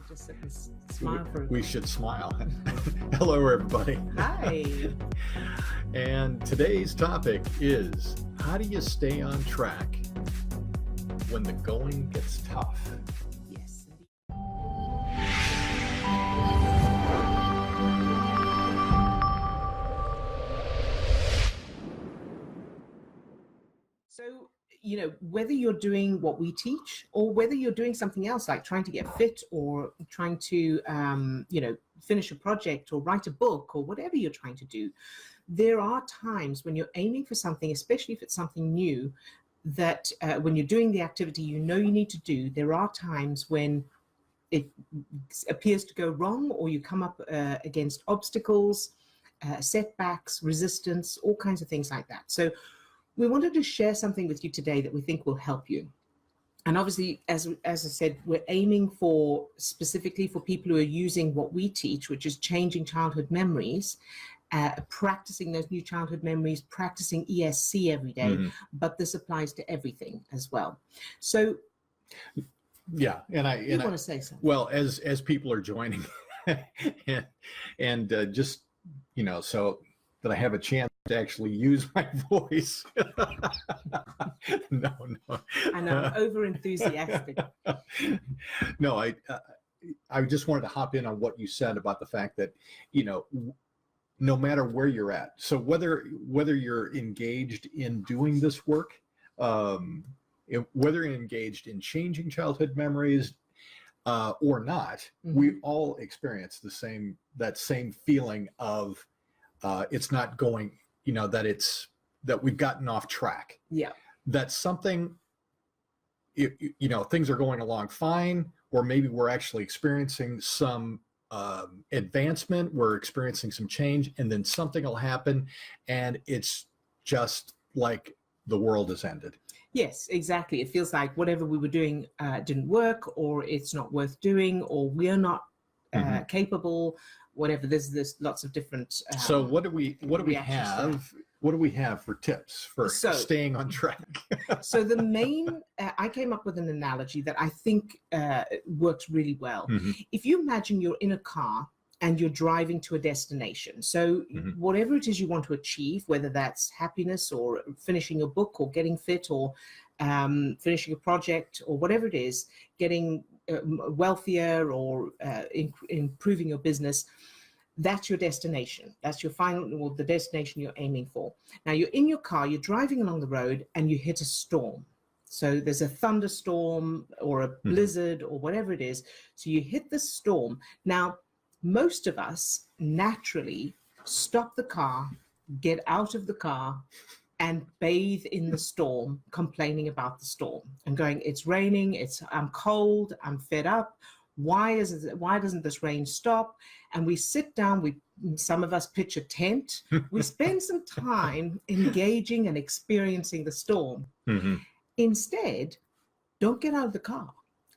Just sit and smile for a We minute. should smile. Hello, everybody. Hi. And today's topic is, how do you stay on track when the going gets tough? Yes. So, whether you're doing what we teach or whether you're doing something else like trying to get fit or trying to, finish a project or write a book or whatever you're trying to do, there are times when you're aiming for something, especially if it's something new, that when you're doing the activity you need to do, there are times when it appears to go wrong or you come up against obstacles, setbacks, resistance, all kinds of things like that. So we wanted to share something with you today that we think will help you. And obviously, as I said, we're aiming for specifically for people who are using what we teach, which is changing childhood memories, practicing those new childhood memories, practicing ESC every day. Mhm. But this applies to everything as well. So Yeah, and you want to say something? well, as people are joining, and just so that I have a chance to actually use my voice. No. I know, I'm over enthusiastic. No, I just wanted to hop in on what you said about the fact that no matter where you're at, so whether you're engaged in doing this work, whether you're engaged in changing childhood memories or not, we all experience that same feeling of it's not going, that we've gotten off track. Yeah. That something, things are going along fine, or maybe we're actually experiencing some advancement, we're experiencing some change, and then something will happen and it's just like the world has ended. Yes, exactly. It feels like whatever we were doing didn't work, or it's not worth doing, or we're not capable, whatever. There's lots of different so what do we reactions to that. have? What do we have for tips for staying on track? So the main, I came up with an analogy that I think works really well. If you imagine you're in a car and you're driving to a destination. So whatever it is you want to achieve, whether that's happiness or finishing a book or getting fit or finishing a project or whatever it is, getting wealthier or improving your business, that's your destination. That's your final, or the destination you're aiming for. Now you're in your car, you're driving along the road and you hit a storm. So there's a thunderstorm or a blizzard or whatever it is. So you hit the storm. Now, most of us naturally stop the car, get out of the car, and bathe in the storm, complaining about the storm and going, it's raining, I'm cold, I'm fed up. Why doesn't this rain stop? And we sit down, some of us pitch a tent, we spend some time engaging and experiencing the storm. Instead, don't get out of the car.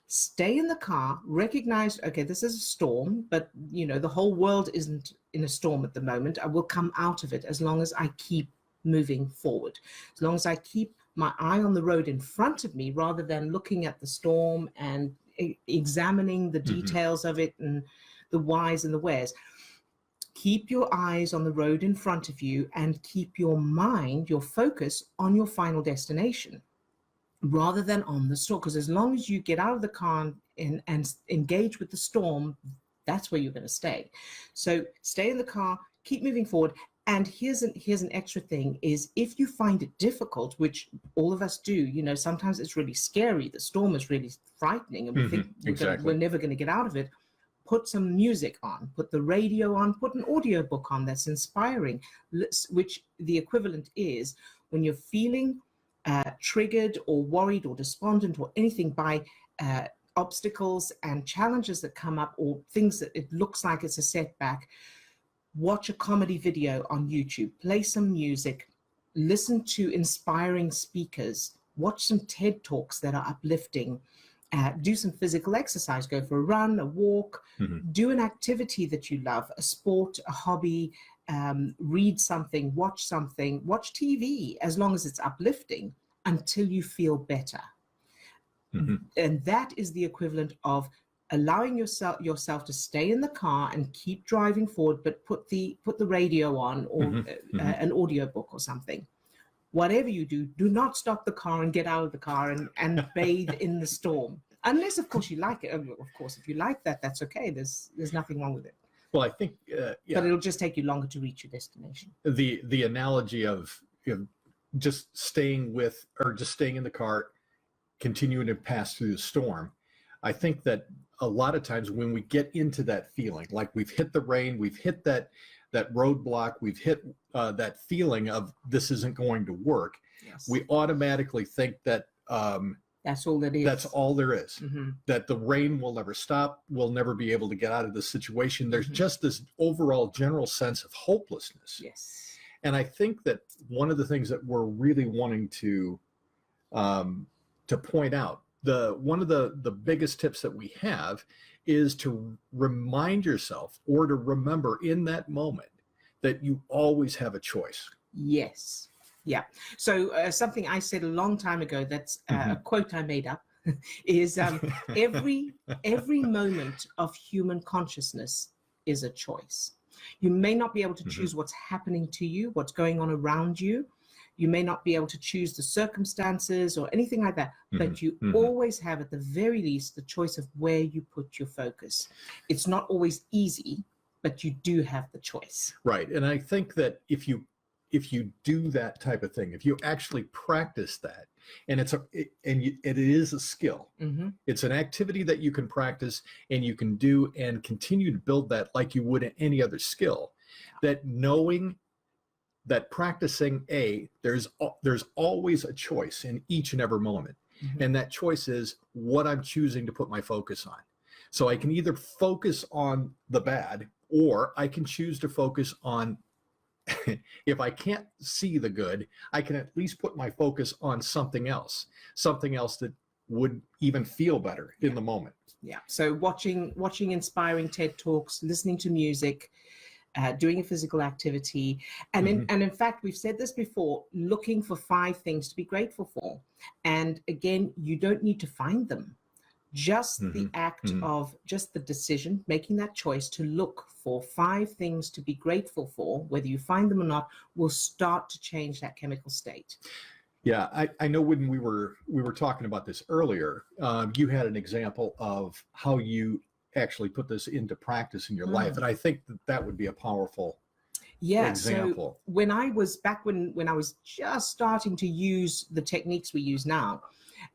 Stay in the car, recognize, okay, this is a storm, but the whole world isn't in a storm at the moment. I will come out of it as long as I keep moving forward, as long as I keep my eye on the road in front of me rather than looking at the storm and examining the details of it and the whys and the wheres. Keep your eyes on the road in front of you and keep your mind, your focus on your final destination rather than on the storm. Because as long as you get out of the car and engage with the storm, that's where you're going to stay. So stay in the car, keep moving forward. And here's an extra thing is, if you find it difficult, which all of us do, sometimes it's really scary. The storm is really frightening and we think we're never going to get out of it. Put some music on, put the radio on, put an audiobook on that's inspiring, which the equivalent is when you're feeling triggered or worried or despondent or anything by obstacles and challenges that come up or things that it looks like it's a setback. Watch a comedy video on YouTube, play some music, listen to inspiring speakers, watch some TED Talks that are uplifting, do some physical exercise, go for a run, a walk, do an activity that you love, a sport, a hobby, read something, watch TV, as long as it's uplifting, until you feel better. And that is the equivalent of allowing yourself to stay in the car and keep driving forward, but put the radio on, or an audiobook or something. Whatever you do, do not stop the car and get out of the car and bathe in the storm. Unless, of course, you like it. Of course, if you like that, that's okay. There's nothing wrong with it. Well, I think, But it'll just take you longer to reach your destination. The analogy of just staying in the car, continuing to pass through the storm. I think that a lot of times when we get into that feeling, like we've hit the rain, we've hit that roadblock, we've hit that feeling of this isn't going to work, Yes. we automatically think that That's all that is. that's all there is. That the rain will never stop, we'll never be able to get out of this situation. There's just this overall general sense of hopelessness. Yes. And I think that one of the things that we're really wanting to point out, one of the biggest tips that we have is to remind yourself, or to remember in that moment, that you always have a choice. Yes. Yeah. So something I said a long time ago, that's a quote I made up, is every moment of human consciousness is a choice. You may not be able to choose what's happening to you, what's going on around you. You may not be able to choose the circumstances or anything like that, but you always have, at the very least, the choice of where you put your focus. It's not always easy, but you do have the choice. Right. And I think that if you do that type of thing, if you actually practice that, and it is a skill, it's an activity that you can practice and you can do and continue to build that like you would in any other skill, that knowing that practicing there's always a choice in each and every moment. And that choice is what I'm choosing to put my focus on. So I can either focus on the bad, or I can choose to focus on, if I can't see the good, I can at least put my focus on something else that would even feel better in the moment. Yeah. So watching inspiring TED Talks, listening to music, doing a physical activity. And in fact, we've said this before, looking for 5 things to be grateful for. And again, you don't need to find them. Just the act of just the decision, making that choice to look for 5 things to be grateful for, whether you find them or not, will start to change that chemical state. Yeah, I know when we were talking about this earlier, you had an example of how you actually put this into practice in your life. And I think that would be a powerful example. So when I was just starting to use the techniques we use now,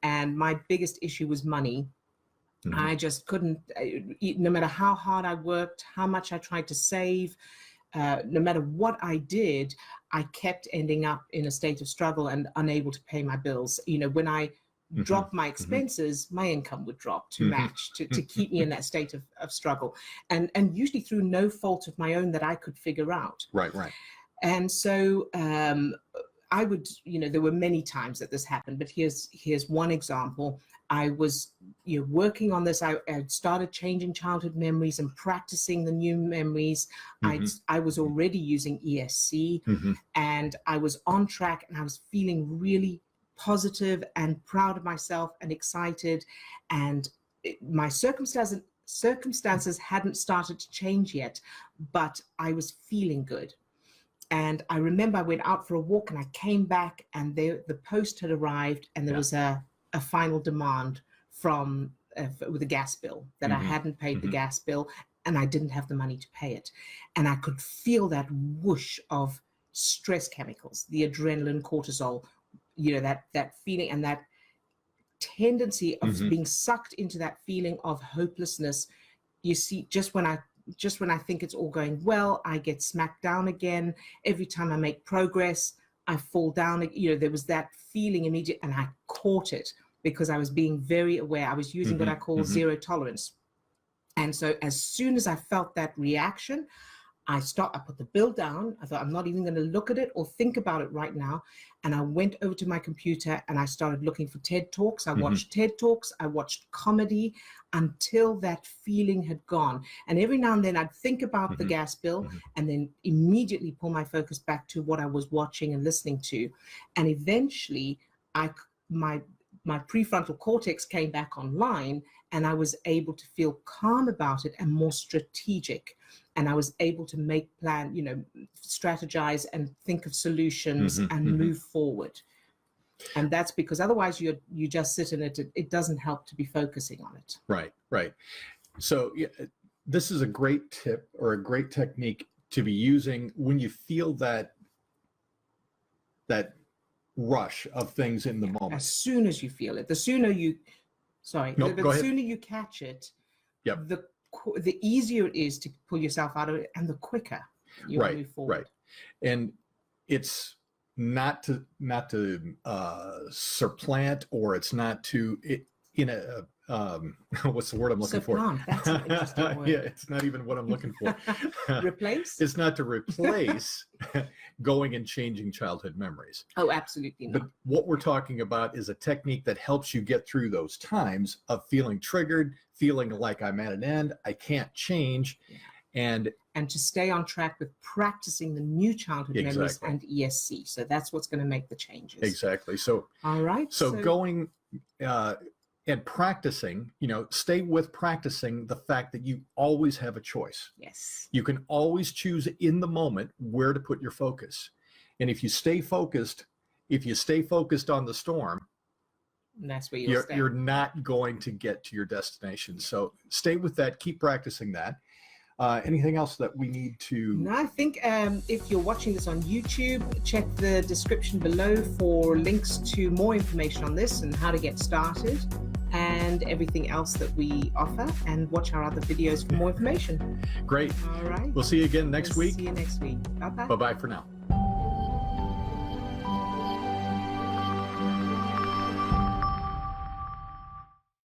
and my biggest issue was money, I just couldn't, no matter how hard I worked, how much I tried to save, no matter what I did, I kept ending up in a state of struggle and unable to pay my bills. You know, when I dropped my expenses, my income would drop to match, to keep me in that state of struggle. And usually through no fault of my own that I could figure out. Right. And so I would, there were many times that this happened, but here's one example. I was working on this. I had started changing childhood memories and practicing the new memories. I was already using ESC, and I was on track, and I was feeling really positive and proud of myself and excited. And my circumstances hadn't started to change yet, but I was feeling good. And I remember I went out for a walk and I came back, and the post had arrived, and there was a final demand from with a gas bill that I hadn't paid the gas bill, and I didn't have the money to pay it. And I could feel that whoosh of stress chemicals, the adrenaline, cortisol, that feeling and that tendency of being sucked into that feeling of hopelessness. You see, just when I think it's all going well, I get smacked down again. Every time I make progress, I fall down. There was that feeling immediate, and I caught it because I was being very aware. I was using what I call zero tolerance. And so as soon as I felt that reaction, I stopped. I put the bill down. I thought, I'm not even going to look at it or think about it right now. And I went over to my computer and I started looking for TED Talks. I watched TED Talks. I watched comedy until that feeling had gone. And every now and then I'd think about the gas bill and then immediately pull my focus back to what I was watching and listening to. And eventually my prefrontal cortex came back online, and I was able to feel calm about it and more strategic. And I was able to make plan, strategize and think of solutions and move forward. And that's because otherwise you just sit in it. It doesn't help to be focusing on it. Right, right. So this is a great tip or a great technique to be using when you feel that rush of things in the moment. As soon as you feel it, the sooner you, the sooner you catch it, the easier it is to pull yourself out of it, and the quicker you move forward. Right. And it's not to supplant, or it's not to what's the word I'm looking for? That's an interesting word. Yeah, it's not even what I'm looking for. Replace? It's not to replace going and changing childhood memories. Oh, absolutely not. But what we're talking about is a technique that helps you get through those times of feeling triggered, feeling like I'm at an end, I can't change, and to stay on track with practicing the new childhood memories and ESC. So that's what's going to make the changes. Exactly. So all right. So going and practicing, stay with practicing the fact that you always have a choice. Yes. You can always choose in the moment where to put your focus. And if you stay focused on the storm, that's where you're not going to get to your destination. So stay with that, keep practicing that. Anything else that we need to? No, I think if you're watching this on YouTube, check the description below for links to more information on this and how to get started and everything else that we offer, and watch our other videos for more information. Great. All right. We'll see you again next week. See you next week. Bye-bye. Bye-bye for now.